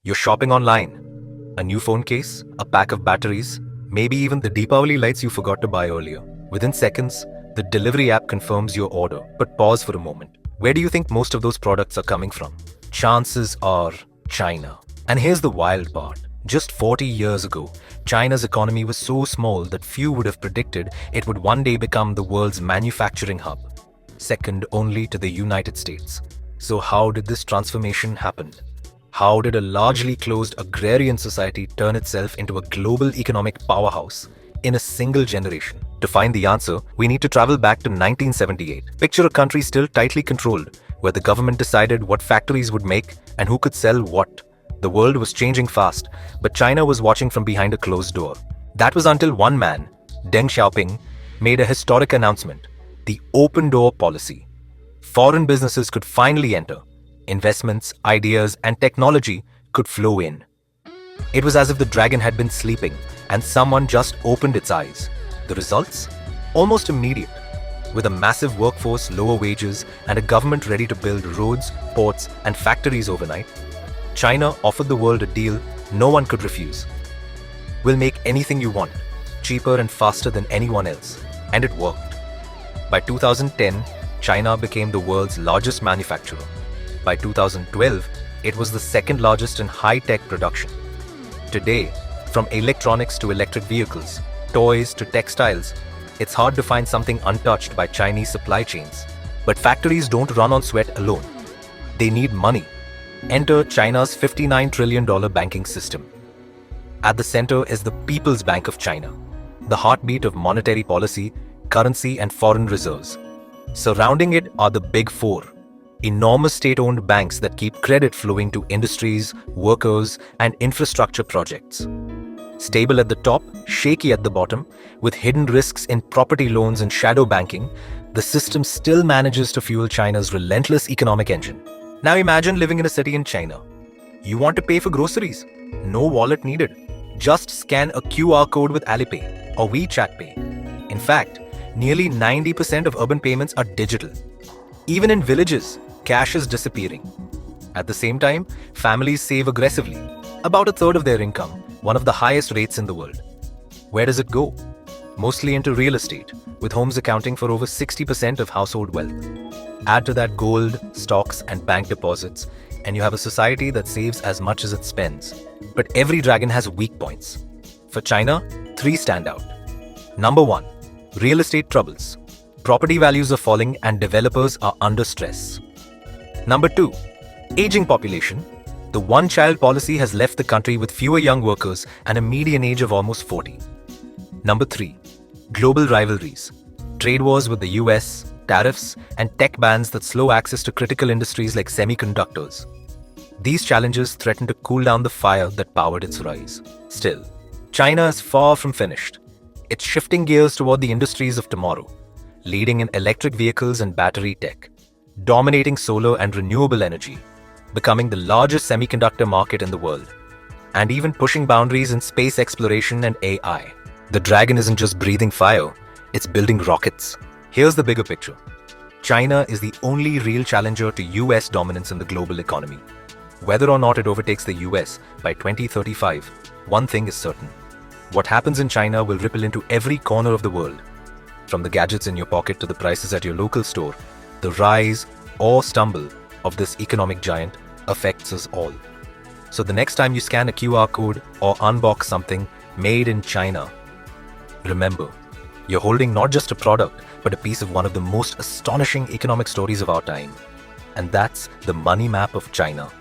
You're shopping online. A new phone case, a pack of batteries, maybe even the Deepavali lights you forgot to buy earlier. Within seconds, the delivery app confirms your order. But pause for a moment. Where do you think most of those products are coming from? Chances are China. And here's the wild part. Just 40 years ago, China's economy was so small that few would have predicted it would one day become the world's manufacturing hub, second only to the United States. So how did this transformation happen? How did a largely closed agrarian society turn itself into a global economic powerhouse in a single generation? To find the answer, we need to travel back to 1978. Picture a country still tightly controlled, where the government decided what factories would make and who could sell what. The world was changing fast, but China was watching from behind a closed door. That was until one man, Deng Xiaoping, made a historic announcement: the open door policy. Foreign businesses could finally enter. Investments, ideas, and technology could flow in. It was as if the dragon had been sleeping and someone just opened its eyes. The results? Almost immediate. With a massive workforce, lower wages, and a government ready to build roads, ports, and factories overnight, China offered the world a deal no one could refuse. We'll make anything you want, cheaper and faster than anyone else. And it worked. By 2010, China became the world's largest manufacturer. By 2012, it was the second largest in high-tech production. Today, from electronics to electric vehicles, toys to textiles, it's hard to find something untouched by Chinese supply chains. But factories don't run on sweat alone. They need money. Enter China's $59 trillion banking system. At the center is the People's Bank of China, the heartbeat of monetary policy, currency, and foreign reserves. Surrounding it are the Big Four, enormous state-owned banks that keep credit flowing to industries, workers, and infrastructure projects. Stable at the top, shaky at the bottom, with hidden risks in property loans and shadow banking, the system still manages to fuel China's relentless economic engine. Now imagine living in a city in China. You want to pay for groceries? No wallet needed. Just scan a QR code with Alipay or WeChat Pay. In fact, nearly 90% of urban payments are digital. Even in villages, cash is disappearing. At the same time, families save aggressively, about a third of their income, one of the highest rates in the world. Where does it go? Mostly into real estate, with homes accounting for over 60% of household wealth. Add to that gold, stocks, and bank deposits, and you have a society that saves as much as it spends. But every dragon has weak points. For China, 3 stand out. Number 1, real estate troubles. Property values are falling and developers are under stress. Number 2, aging population. The one-child policy has left the country with fewer young workers and a median age of almost 40. Number 3, global rivalries. Trade wars with the US, tariffs, and tech bans that slow access to critical industries like semiconductors. These challenges threaten to cool down the fire that powered its rise. Still, China is far from finished. It's shifting gears toward the industries of tomorrow, leading in electric vehicles and battery tech, dominating solar and renewable energy, becoming the largest semiconductor market in the world, and even pushing boundaries in space exploration and AI. The dragon isn't just breathing fire, it's building rockets. Here's the bigger picture. China is the only real challenger to US dominance in the global economy. Whether or not it overtakes the US by 2035, one thing is certain. What happens in China will ripple into every corner of the world. From the gadgets in your pocket to the prices at your local store, the rise or stumble of this economic giant affects us all. So the next time you scan a QR code or unbox something made in China, remember, you're holding not just a product, but a piece of one of the most astonishing economic stories of our time. And that's the money map of China.